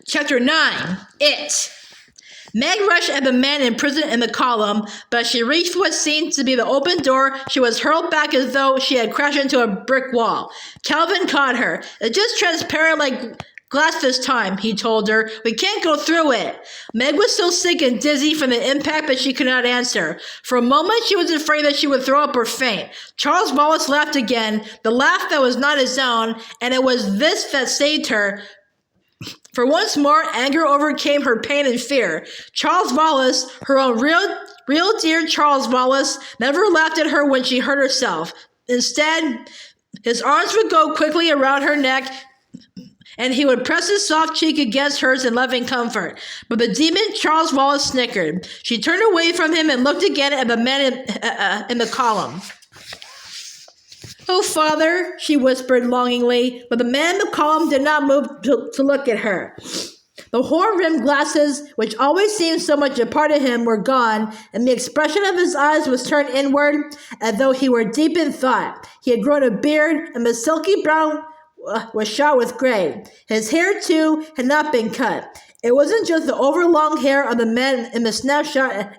Chapter 9. It. Meg rushed at the man imprisoned in the column, but as she reached what seemed to be the open door, she was hurled back as though she had crashed into a brick wall. Calvin caught her. It's just transparent like glass this time, he told her. We can't go through it. Meg was so sick and dizzy from the impact that she could not answer. For a moment, she was afraid that she would throw up or faint. Charles Wallace laughed again, the laugh that was not his own, and it was this that saved her. For once more, anger overcame her pain and fear. Charles Wallace, her own real dear Charles Wallace, never laughed at her when she hurt herself. Instead, his arms would go quickly around her neck, and he would press his soft cheek against hers in loving comfort. But the demon Charles Wallace snickered. She turned away from him and looked again at the man in the column. Oh, Father, she whispered longingly, but the man in the column did not move to look at her. The horn-rimmed glasses, which always seemed so much a part of him, were gone, and the expression of his eyes was turned inward, as though he were deep in thought. He had grown a beard, and the silky brown was shot with gray. His hair, too, had not been cut. It wasn't just the overlong hair of the man in the snapshot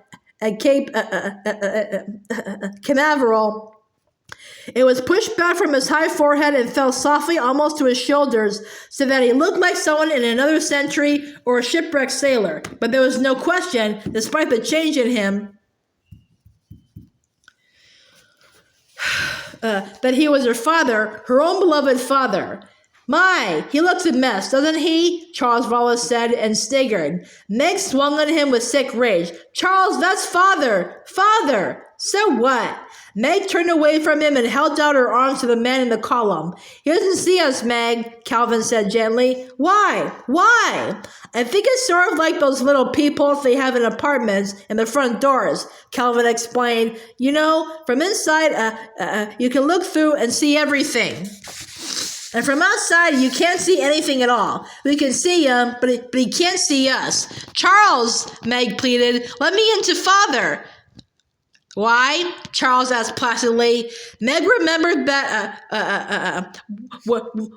at Cape Canaveral. It was pushed back from his high forehead and fell softly almost to his shoulders, so that he looked like someone in another century or a shipwrecked sailor. But there was no question, despite the change in him, that he was her father, her own beloved father. My, he looks a mess, doesn't he? Charles Wallace said, and staggered. Meg swung on him with sick rage. Charles, that's father! Father! So what? Meg turned away from him and held out her arms to the man in the column. He doesn't see us, Meg, Calvin said gently. Why? Why? I think it's sort of like those little peepholes they have in apartments in the front doors, Calvin explained. You know, from inside, you can look through and see everything. And from outside, you can't see anything at all. We can see him, but he can't see us. Charles, Meg pleaded, let me into Father. Why? Charles asked placidly. Meg remembered that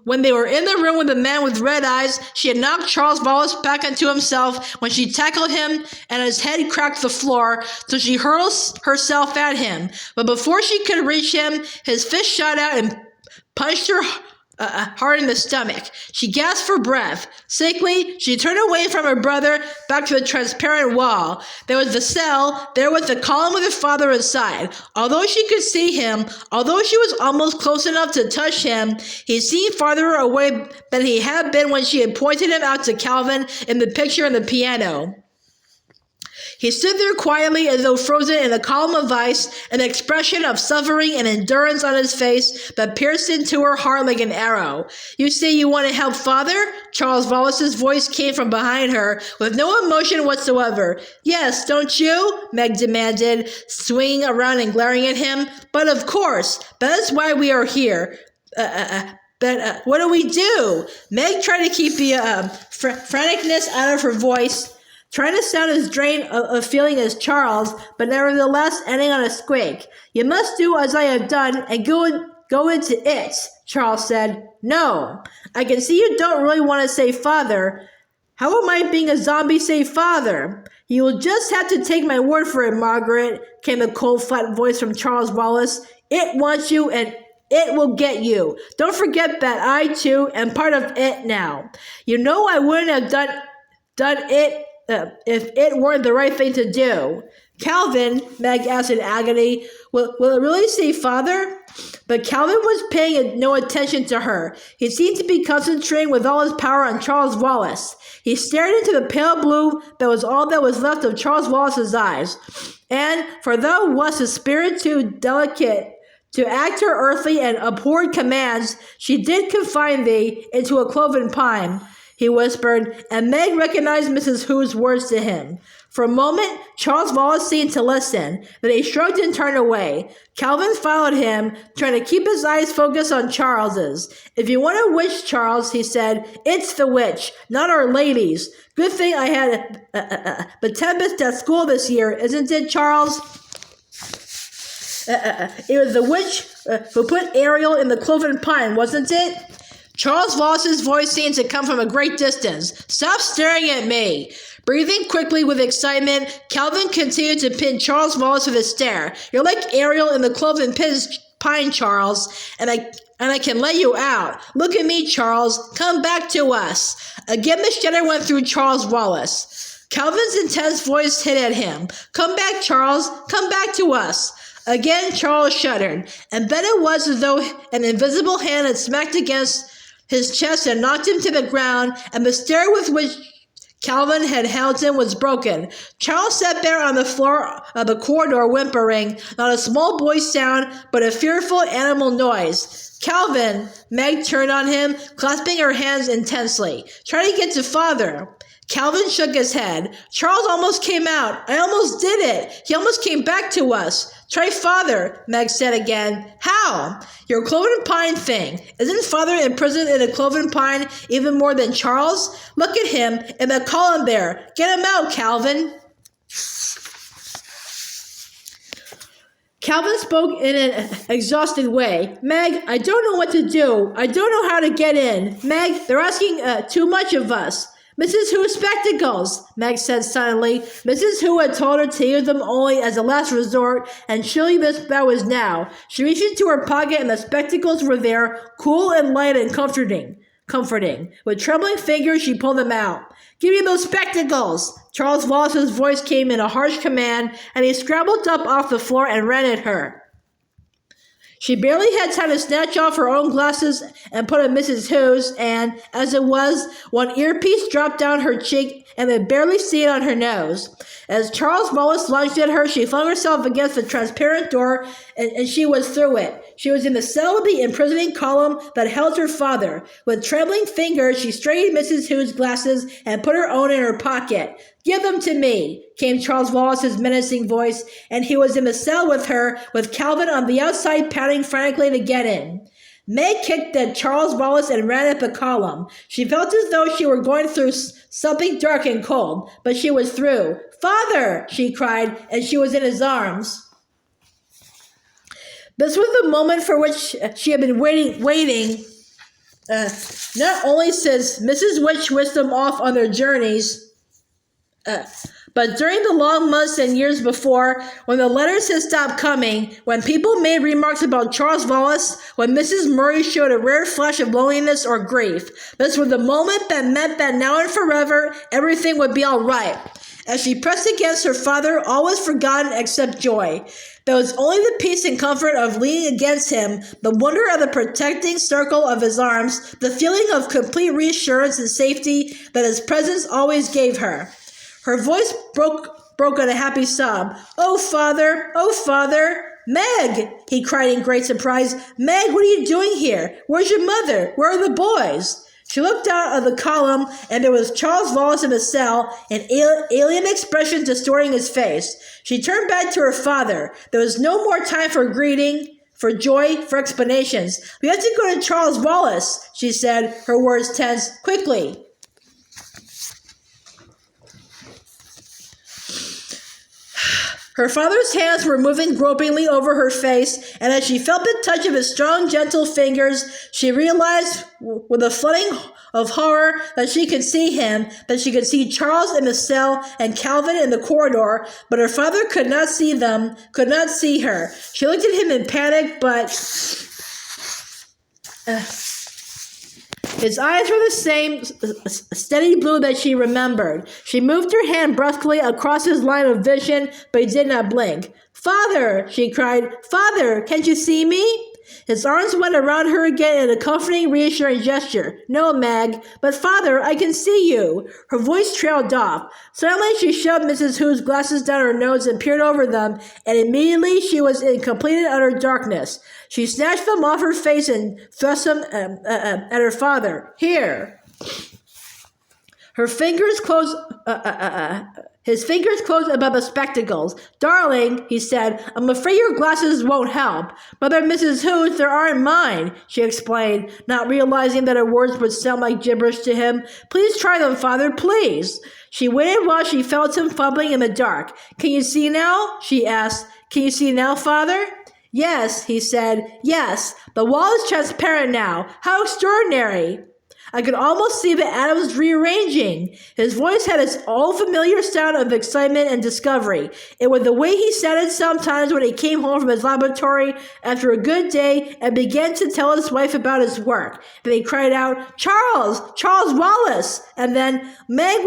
when they were in the room with the man with red eyes, she had knocked Charles Wallace back into himself when she tackled him and his head cracked the floor, so she hurled herself at him. But before she could reach him, his fist shot out and punched her hard in the stomach. She gasped for breath. Sickly, she turned away from her brother back to the transparent wall. There was the cell. There was the column with her father inside. Although she could see him, although she was almost close enough to touch him, he seemed farther away than he had been when she had pointed him out to Calvin in the picture on the piano. He stood there quietly as though frozen in a column of ice, an expression of suffering and endurance on his face that pierced into her heart like an arrow. You say you want to help Father? Charles Wallace's voice came from behind her, with no emotion whatsoever. Yes, don't you? Meg demanded, swinging around and glaring at him. But of course, that is why we are here. But what do we do? Meg tried to keep the franticness out of her voice, trying to sound as drained of feeling as Charles, but nevertheless ending on a squeak. You must do as I have done and go into it, Charles said. No, I can see you don't really want to say Father. How am I being a zombie say Father? You will just have to take my word for it, Margaret, came the cold, flat voice from Charles Wallace. It wants you and it will get you. Don't forget that I, too, am part of it now. You know I wouldn't have done it if it weren't the right thing to do. Calvin, Meg asked in agony, will it really say Father? But Calvin was paying no attention to her. He seemed to be concentrating with all his power on Charles Wallace. He stared into the pale blue that was all that was left of Charles Wallace's eyes. And, for thou wast a spirit too delicate to act her earthly and abhorred commands, she did confine thee into a cloven pine, he whispered, and Meg recognized Mrs. Who's words to him. For a moment, Charles Wallace seemed to listen, then he shrugged and turned away. Calvin followed him, trying to keep his eyes focused on Charles's. If you want a witch, Charles, he said, it's the witch, not Our Lady's. Good thing I had the tempest at school this year, isn't it, Charles? It was the witch who put Ariel in the cloven pine, wasn't it? Charles Wallace's voice seemed to come from a great distance. Stop staring at me. Breathing quickly with excitement, Calvin continued to pin Charles Wallace with a stare. You're like Ariel in the Cloven Pine, Charles, and I can let you out. Look at me, Charles. Come back to us. Again, the shudder went through Charles Wallace. Calvin's intense voice hit at him. Come back, Charles. Come back to us. Again, Charles shuddered, and then it was as though an invisible hand had smacked against his chest and knocked him to the ground, and the stare with which Calvin had held him was broken. Charles sat there on the floor of the corridor whimpering, not a small voice sound, but a fearful animal noise. Calvin, Meg turned on him, clasping her hands intensely. Try to get to Father. Calvin shook his head. Charles almost came out. I almost did it. He almost came back to us. Try Father, Meg said again. How? Your Cloven Pine thing. Isn't Father imprisoned in a Cloven Pine even more than Charles? Look at him in the column there. Get him out, Calvin. Calvin spoke in an exhausted way. Meg, I don't know what to do. I don't know how to get in. Meg, they're asking too much of us. Mrs. Who's spectacles, Meg said suddenly. Mrs. Who had told her to use them only as a last resort, and surely this bell was now. She reached into her pocket, and the spectacles were there, cool and light and comforting. With trembling fingers, she pulled them out. Give me those spectacles! Charles Wallace's voice came in a harsh command, and he scrambled up off the floor and ran at her. She barely had time to snatch off her own glasses and put on Mrs. Who's, and, as it was, one earpiece dropped down her cheek and they barely stayed on her nose. As Charles Wallace lunged at her, she flung herself against the transparent door, and she was through it. She was in the cell of the imprisoning column that held her father. With trembling fingers, she straightened Mrs. Who's glasses and put her own in her pocket. Give them to me, came Charles Wallace's menacing voice, and he was in the cell with her, with Calvin on the outside pounding frantically to get in. Meg kicked at Charles Wallace and ran at the column. She felt as though she were going through something dark and cold, but she was through. Father, she cried, and she was in his arms. This was the moment for which she had been waiting. Not only since Mrs. Witch whisked them off on their journeys, but during the long months and years before, when the letters had stopped coming, when people made remarks about Charles Wallace, when Mrs. Murry showed a rare flash of loneliness or grief, this was the moment that meant that now and forever, everything would be all right. As she pressed against her father, all was forgotten except joy. There was only the peace and comfort of leaning against him, the wonder of the protecting circle of his arms, the feeling of complete reassurance and safety that his presence always gave her. Her voice broke at a happy sob. Oh, Father, Meg, he cried in great surprise. Meg, what are you doing here? Where's your mother? Where are the boys? She looked out of the column, and there was Charles Wallace in the cell, an alien expression distorting his face. She turned back to her father. There was no more time for greeting, for joy, for explanations. We have to go to Charles Wallace, she said, her words tense. Quickly. Her father's hands were moving gropingly over her face, and as she felt the touch of his strong, gentle fingers, she realized with a flooding of horror that she could see him, that she could see Charles in the cell and Calvin in the corridor, but her father could not see them, could not see her. She looked at him in panic, but his eyes were the same steady blue that she remembered. She moved her hand brusquely across his line of vision, but he did not blink. Father, she cried. Father, can't you see me? His arms went around her again in a comforting, reassuring gesture. No, Meg, but Father, I can see you. Her voice trailed off. Suddenly she shoved Mrs. Who's glasses down her nose and peered over them, and immediately she was in complete and utter darkness. She snatched them off her face and thrust them at her father. Here. Her fingers closed. His fingers closed above the spectacles. Darling, he said, I'm afraid your glasses won't help. Mother Mrs. Who's, they aren't mine, she explained, not realizing that her words would sound like gibberish to him. Please try them, Father, please. She waited while she felt him fumbling in the dark. Can you see now? She asked. Can you see now, Father? Yes, he said. Yes, the wall is transparent now. How extraordinary! I could almost see the atoms rearranging. His voice had its all-familiar sound of excitement and discovery. It was the way he sounded sometimes when he came home from his laboratory after a good day and began to tell his wife about his work. Then he cried out, Charles! Charles Wallace! And then, Meg,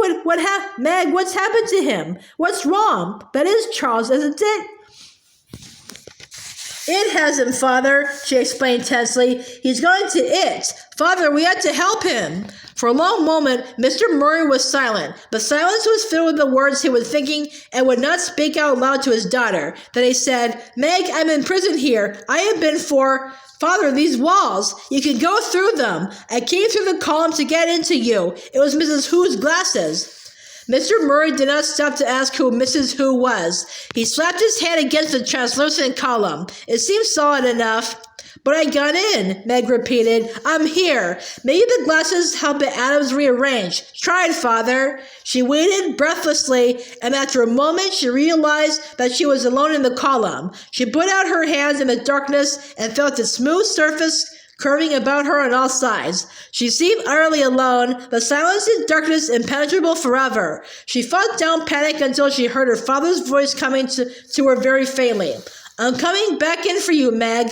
Meg, what's happened to him? What's wrong? That is Charles, isn't it? It hasn't, Father, she explained tensely. He's going to it. Father, we had to help him. For a long moment, Mr. Murry was silent. The silence was filled with the words he was thinking and would not speak out loud to his daughter. Then he said, Meg, I'm in prison here. I have been for... Father, these walls, you can go through them. I came through the column to get into you. It was Mrs. Who's glasses. Mr. Murry did not stop to ask who Mrs. Who was. He slapped his hand against the translucent column. It seemed solid enough. But I got in, Meg repeated. I'm here. Maybe the glasses help the atoms rearrange. Try it, Father. She waited breathlessly, and after a moment she realized that she was alone in the column. She put out her hands in the darkness and felt the smooth surface curving about her on all sides. She seemed utterly alone, the silence and darkness impenetrable forever. She fought down panic until she heard her father's voice coming to her very faintly. I'm coming back in for you, Meg.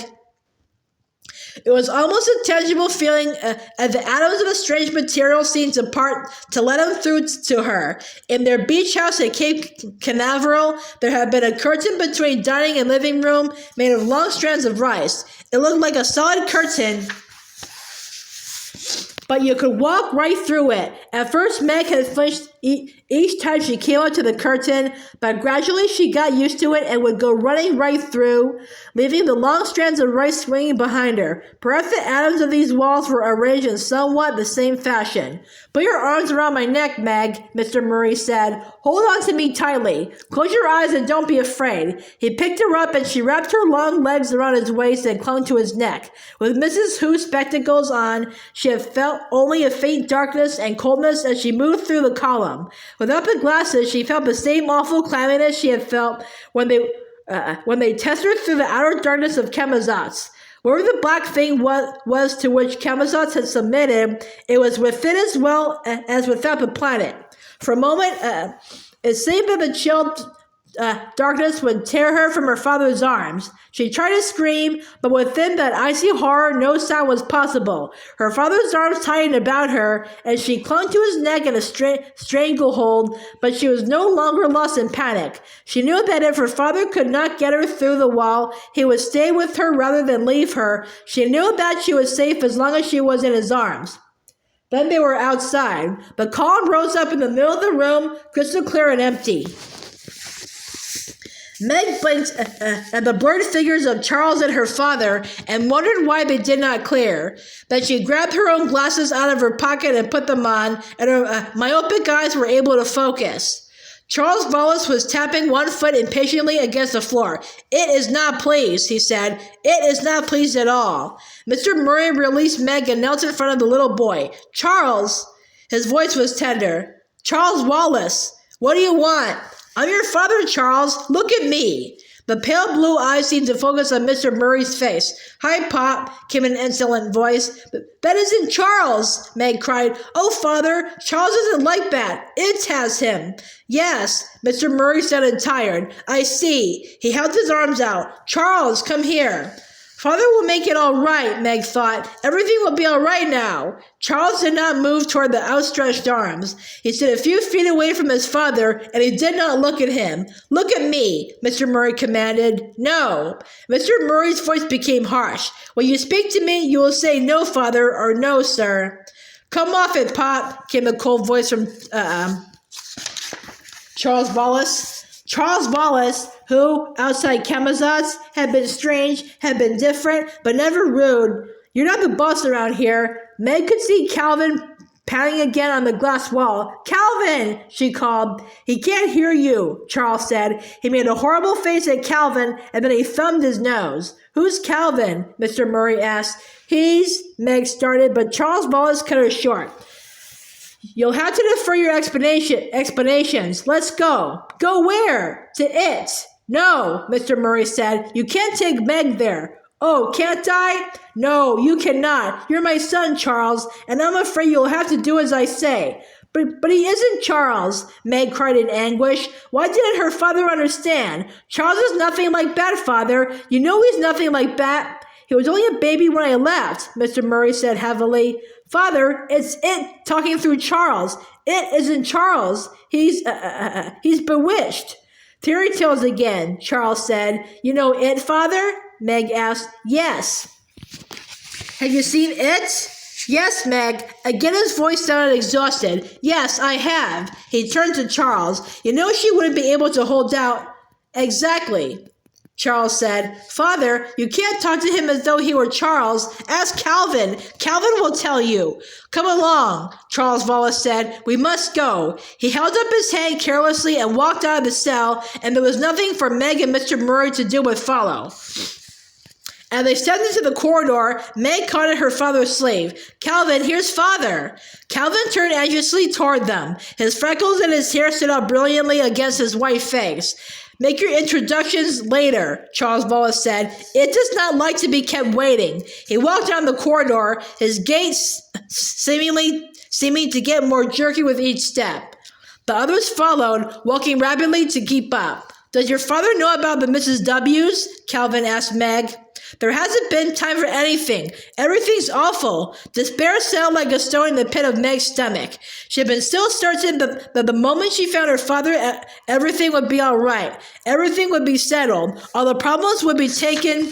It was almost a tangible feeling as the atoms of a strange material seemed to part to let him through to her. In their beach house at Cape Canaveral, there had been a curtain between dining and living room made of long strands of rice. It looked like a solid curtain, but you could walk right through it. At first, Meg had flinched each time she came up to the curtain, but gradually she got used to it and would go running right through, leaving the long strands of rice swinging behind her. Perhaps the atoms of these walls were arranged in somewhat the same fashion. Put your arms around my neck, Meg, Mr. Murry said. Hold on to me tightly. Close your eyes and don't be afraid. He picked her up and she wrapped her long legs around his waist and clung to his neck. With Mrs. Who's spectacles on, she had felt only a faint darkness and coldness as she moved through the column. Without the glasses, she felt the same awful clamminess she had felt when they tested her through the outer darkness of Camazotz. Wherever the black thing was to which Camazotz had submitted, it was within as well as without the planet. For a moment, it seemed that the chilled darkness would tear her from her father's arms. She tried to scream, but within that icy horror, no sound was possible. Her father's arms tightened about her, and she clung to his neck in a stranglehold, but she was no longer lost in panic. She knew that if her father could not get her through the wall, he would stay with her rather than leave her. She knew that she was safe as long as she was in his arms. Then they were outside. The column rose up in the middle of the room, crystal clear and empty. Meg blinked at the blurred figures of Charles and her father and wondered why they did not clear. Then she grabbed her own glasses out of her pocket and put them on, and her myopic eyes were able to focus. Charles Wallace was tapping one foot impatiently against the floor. It is not pleased, he said. It is not pleased at all. Mr. Murry released Meg and knelt in front of the little boy. Charles! His voice was tender. Charles Wallace! What do you want? I'm your father, Charles. Look at me. The pale blue eyes seemed to focus on Mr. Murry's face. Hi, Pop, came an insolent voice. That isn't Charles, Meg cried. Oh, Father, Charles isn't like that. It has him. Yes, Mr. Murry sounded tired. I see. He held his arms out. Charles, come here. Father will make it all right, Meg thought. Everything will be all right now. Charles did not move toward the outstretched arms. He stood a few feet away from his father, and he did not look at him. Look at me, Mr. Murry commanded. No. Mr. Murry's voice became harsh. When you speak to me, you will say no, Father, or no, sir. Come off it, Pop, came a cold voice from Charles Wallace. Charles Wallace, who, outside Camazotz, had been strange, had been different, but never rude. You're not the boss around here. Meg could see Calvin pounding again on the glass wall. Calvin, she called. He can't hear you, Charles said. He made a horrible face at Calvin, and then he thumbed his nose. Who's Calvin? Mr. Murry asked. He's, Meg started, but Charles Wallace cut her short. You'll have to defer your explanations. Let's go. Go where? To it. No, Mr. Murry said. You can't take Meg there. Oh, can't I? No, you cannot. You're my son, Charles, and I'm afraid you'll have to do as I say. But he isn't Charles, Meg cried in anguish. Why didn't her father understand? Charles is nothing like that, Father. You know he's nothing like that. He was only a baby when I left, Mr. Murry said heavily. Father, it's it talking through Charles. It isn't Charles. He's bewitched. Fairy tales again, Charles said. You know it, Father? Meg asked. Yes. Have you seen it? Yes, Meg. Again his voice sounded exhausted. Yes, I have. He turned to Charles. You know she wouldn't be able to hold out. Exactly, Charles said. Father, you can't talk to him as though he were Charles. Ask Calvin. Calvin will tell you. Come along, Charles Wallace said. We must go. He held up his hand carelessly and walked out of the cell, and there was nothing for Meg and Mr. Murry to do but follow. As they stepped into the corridor, Meg caught at her father's sleeve. Calvin, here's Father. Calvin turned anxiously toward them. His freckles and his hair stood out brilliantly against his white face. Make your introductions later, Charles Wallace said. It does not like to be kept waiting. He walked down the corridor, his gait seeming to get more jerky with each step. The others followed, walking rapidly to keep up. Does your father know about the Mrs. W's? Calvin asked Meg. There hasn't been time for anything. Everything's awful. Despair sounded like a stone in the pit of Meg's stomach. She had been so certain that the moment she found her father, everything would be all right. Everything would be settled. All the problems would be taken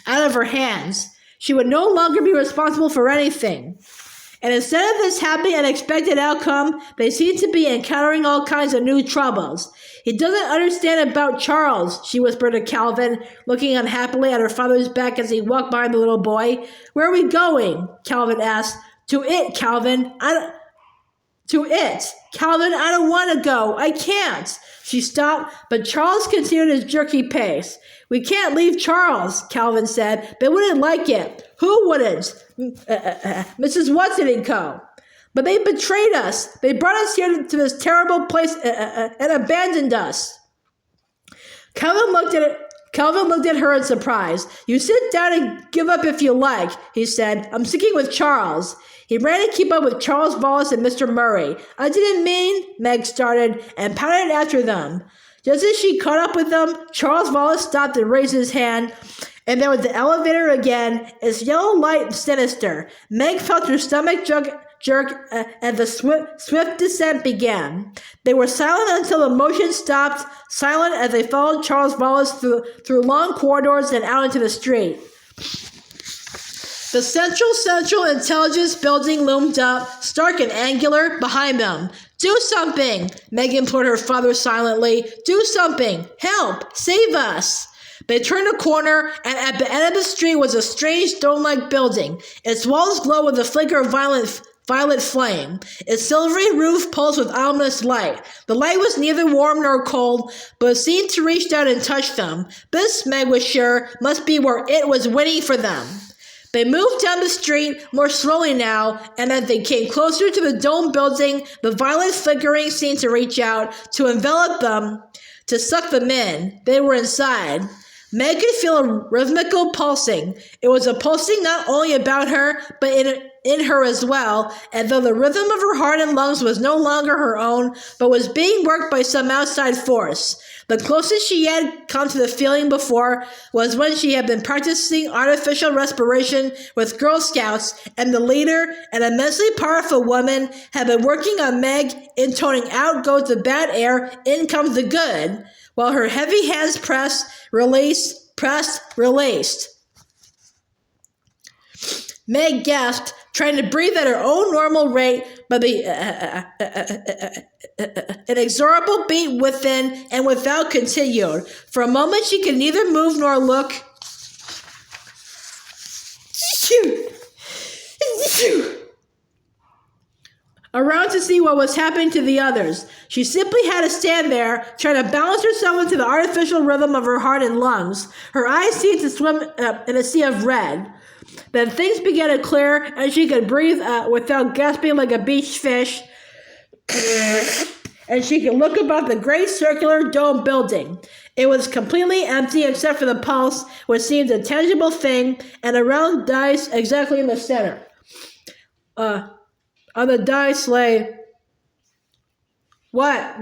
out of her hands. She would no longer be responsible for anything. And instead of this happy and expected outcome, they seemed to be encountering all kinds of new troubles. He doesn't understand about Charles, she whispered to Calvin, looking unhappily at her father's back as he walked behind the little boy. Where are we going? Calvin asked. To it, Calvin. Calvin, I don't want to go. I can't. She stopped, but Charles continued his jerky pace. We can't leave Charles, Calvin said. They wouldn't like it. Who wouldn't? Mrs. Watson and Co. But they betrayed us. They brought us here to this terrible place and abandoned us. Calvin looked at her in surprise. You sit down and give up if you like, he said. I'm sticking with Charles. He ran to keep up with Charles Wallace and Mr. Murry. I didn't mean, Meg started, and pounded after them. Just as she caught up with them, Charles Wallace stopped and raised his hand, and there was the elevator again, its yellow light sinister. Meg felt her stomach jerk and the swift descent began. They were silent until the motion stopped, silent as they followed Charles Wallace through long corridors and out into the street. The Central Intelligence Building loomed up, stark and angular, behind them. Do something, Meg implored her father silently. Do something. Help. Save us. They turned a corner, and at the end of the street was a strange dome-like building. Its walls glowed with a flicker of violet flame. Its silvery roof pulsed with ominous light. The light was neither warm nor cold, but seemed to reach down and touch them. This, Meg was sure, must be where it was waiting for them. They moved down the street more slowly now, and as they came closer to the dome building, the violet flickering seemed to reach out, to envelop them, to suck them in. They were inside. Meg could feel a rhythmical pulsing. It was a pulsing not only about her, but in her as well, and though the rhythm of her heart and lungs was no longer her own, but was being worked by some outside force. The closest she had come to the feeling before was when she had been practicing artificial respiration with Girl Scouts, and the leader, an immensely powerful woman, had been working on Meg, intoning out goes the bad air, in comes the good, while her heavy hands pressed, released, pressed, released. Meg gasped, trying to breathe at her own normal rate, but the inexorable beat within and without continued. For a moment she could neither move nor look around to see what was happening to the others. She simply had to stand there, trying to balance herself into the artificial rhythm of her heart and lungs. Her eyes seemed to swim in a sea of red. Then things began to clear, and she could breathe without gasping like a beached fish. and she could look about the great circular dome building. It was completely empty except for the pulse, which seemed a tangible thing, and a round dice exactly in the center. On the dice lay... What?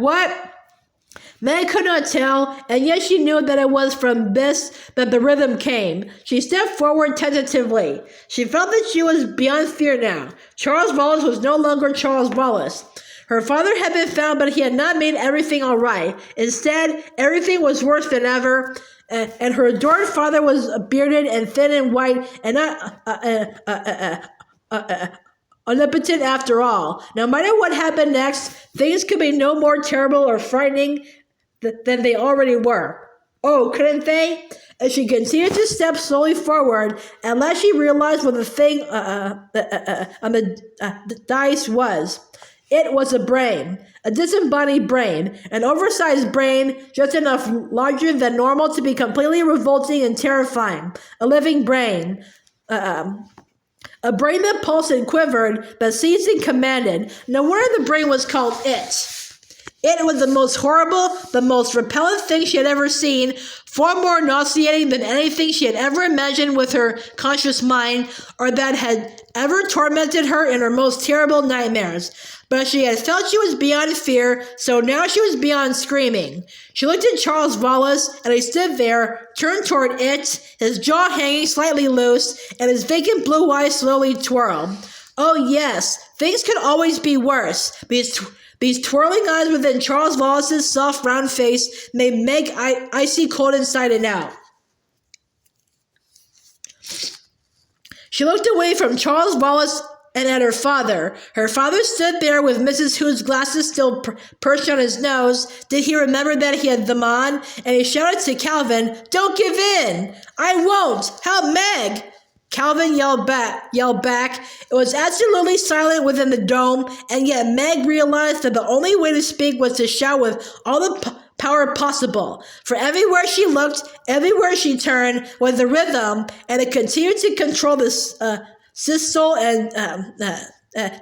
Meg could not tell, and yet she knew that it was from this that the rhythm came. She stepped forward tentatively. She felt that she was beyond fear now. Charles Wallace was no longer Charles Wallace. Her father had been found, but he had not made everything all right. Instead, everything was worse than ever, and her adored father was bearded and thin and white, and not omnipotent after all. No matter what happened next, things could be no more terrible or frightening than they already were. Oh, couldn't they? As she continued to step slowly forward, at last she realized what the thing on the dice was. It was a brain, a disembodied brain, an oversized brain just enough larger than normal to be completely revolting and terrifying. A living brain. A brain that pulsed and quivered, but seized and commanded. No wonder the brain was called It. It was the most horrible, the most repellent thing she had ever seen, far more nauseating than anything she had ever imagined with her conscious mind, or that had ever tormented her in her most terrible nightmares. But she had felt she was beyond fear, so now she was beyond screaming. She looked at Charles Wallace, and he stood there, turned toward It, his jaw hanging slightly loose, and his vacant blue eyes slowly twirled. Oh yes, things could always be worse. These twirling eyes within Charles Wallace's soft, round face made Meg icy cold inside and out. She looked away from Charles Wallace and at her father. Her father stood there with Mrs. Hood's glasses still perched on his nose. Did he remember that he had them on? And he shouted to Calvin, "Don't give in! I won't! Help Meg!" Calvin yelled back. It was absolutely silent within the dome, and yet Meg realized that the only way to speak was to shout with all the power possible. For everywhere she looked, everywhere she turned, was the rhythm, and it continued to control the systole and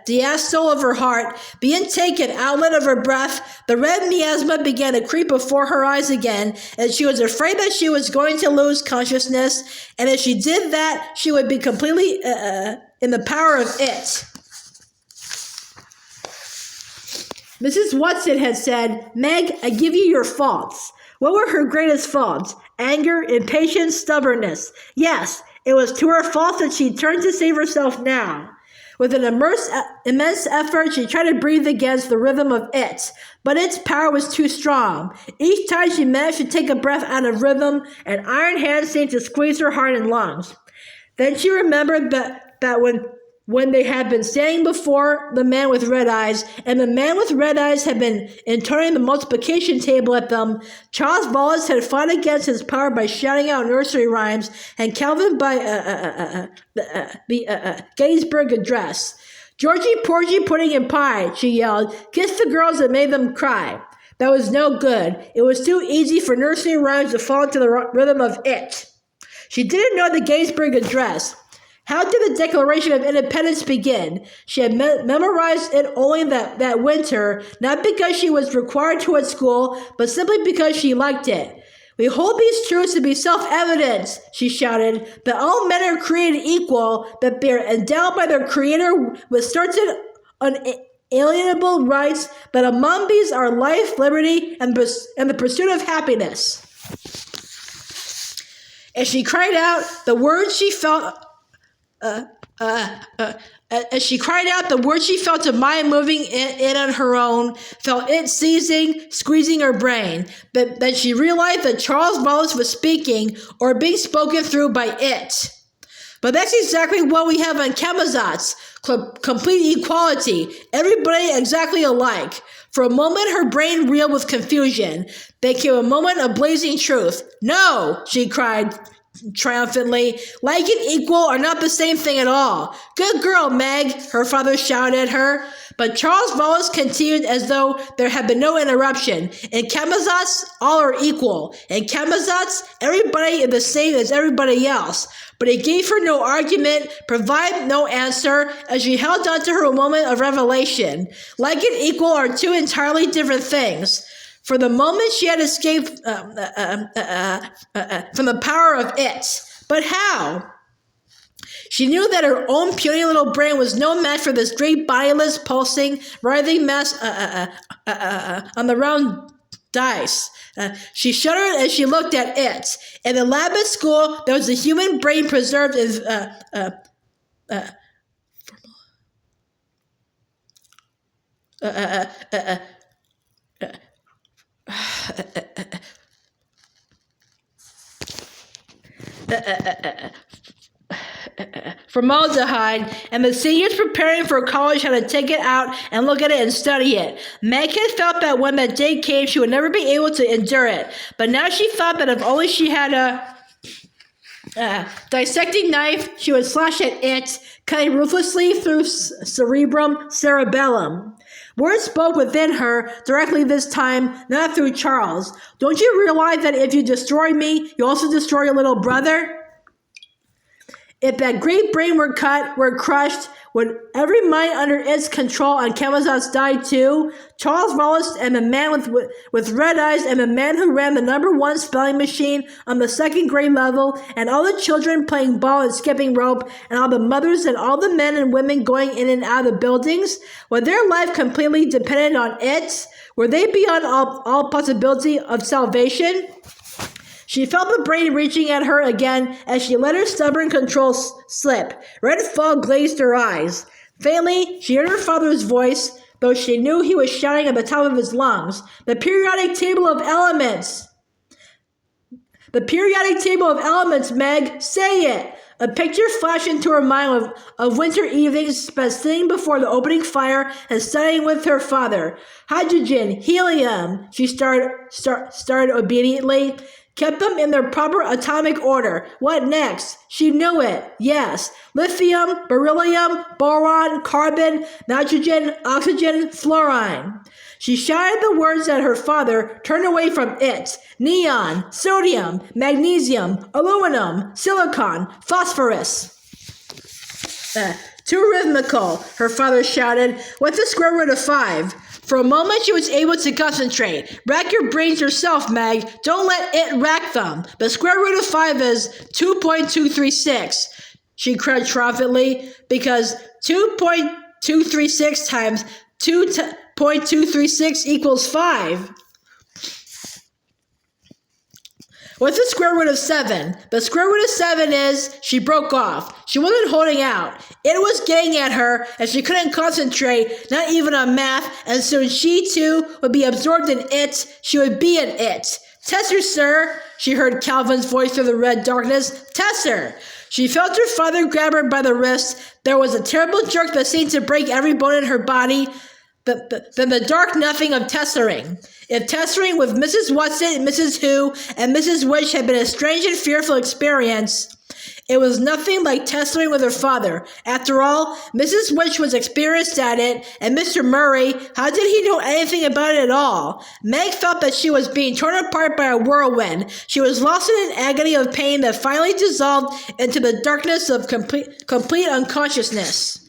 diastole of her heart, the intake and outlet of her breath. The red miasma began to creep before her eyes again, and she was afraid that she was going to lose consciousness, and if she did that, she would be completely in the power of It. Mrs. Watson had said, "Meg, I give you your faults." What were her greatest faults? Anger, impatience, stubbornness. Yes, it was to her faults that she turned to save herself now. With an immense effort, she tried to breathe against the rhythm of It, but its power was too strong. Each time she managed to take a breath out of rhythm, an iron hand seemed to squeeze her heart and lungs. Then she remembered that when they had been standing before the man with red eyes, and the man with red eyes had been intoning the multiplication table at them, Charles Wallace had fought against his power by shouting out nursery rhymes, and Calvin by the Gettysburg Address. "Georgie, Porgy, pudding, and pie," she yelled. "Kiss the girls and made them cry." That was no good. It was too easy for nursery rhymes to fall into the rhythm of It. She didn't know the Gettysburg Address. How did the Declaration of Independence begin? She had memorized it only that winter, not because she was required to at school, but simply because she liked it. "We hold these truths to be self-evident," she shouted, "that all men are created equal, that they are endowed by their Creator with certain unalienable rights, that among these are life, liberty, and the pursuit of happiness." As she cried out the words she felt as she cried out the words she felt a mind moving in on her own, felt it seizing, squeezing her brain. But then she realized that Charles Wallace was speaking or being spoken through by It. But that's exactly what we have on Camazotz. Complete equality. Everybody exactly alike. For a moment, her brain reeled with confusion. Then came a moment of blazing truth. "No!" she cried, triumphantly. Like and equal are not the same thing at all. Good girl, Meg, her father shouted at her. But Charles Wallace continued as though there had been no interruption. In Camazotz, all are equal. In Camazotz, everybody is the same as everybody else. But he gave her no argument, provided no answer, as she held on to her moment of revelation. Like and equal are two entirely different things. For the moment she had escaped from the power of it. But how? She knew that her own puny little brain was no match for this great bodiless, pulsing, writhing mass on the round dice. She shuddered as she looked at it. In the lab at school, there was a human brain preserved in formaldehyde, and the seniors preparing for college had to take it out and look at it and study it. Meg had felt that when that day came, she would never be able to endure it. But now she thought that if only she had a dissecting knife, she would slash at it, cutting ruthlessly through cerebellum. Words spoke within her, directly this time, not through Charles. Don't you realize that if you destroy me, you also destroy your little brother? If that great brain were cut, were crushed, would every mind under its control on Camazotz die too? Charles Wallace and the man with red eyes and the man who ran the #1 spelling machine on the 2nd grade level, and all the children playing ball and skipping rope, and all the mothers and all the men and women going in and out of buildings, were their life completely dependent on it? Were they beyond all possibility of salvation? She felt the brain reaching at her again as she let her stubborn control slip. Red fog glazed her eyes. Faintly, she heard her father's voice, though she knew he was shouting at the top of his lungs. The periodic table of elements! The periodic table of elements, Meg! Say it! A picture flashed into her mind of winter evenings spent sitting before the opening fire and studying with her father. Hydrogen, helium, she started obediently. Kept them in their proper atomic order. What next? She knew it. Yes. Lithium, beryllium, boron, carbon, nitrogen, oxygen, fluorine. She shouted the words at her father, turned away from it. Neon, sodium, magnesium, aluminum, silicon, phosphorus. Too rhythmical, her father shouted. What's the square root of 5? For a moment, she was able to concentrate. Rack your brains yourself, Meg. Don't let it rack them. The square root of 5 is 2.236. She cried triumphantly, because 2.236 times 2.236 equals 5. What's the square root of 7? The square root of 7 is... She broke off. She wasn't holding out. It was getting at her, and she couldn't concentrate, not even on math, and soon she, too, would be absorbed in it. She would be in it. Tesser, sir, she heard Calvin's voice through the red darkness. Tesser! She felt her father grab her by the wrist. There was a terrible jerk that seemed to break every bone in her body. Then the dark nothing of tessering. If tessering with Mrs. Watson, Mrs. Who, and Mrs. Witch had been a strange and fearful experience, it was nothing like tessering with her father. After all, Mrs. Witch was experienced at it, and Mr. Murry, how did he know anything about it at all? Meg felt that she was being torn apart by a whirlwind. She was lost in an agony of pain that finally dissolved into the darkness of complete unconsciousness.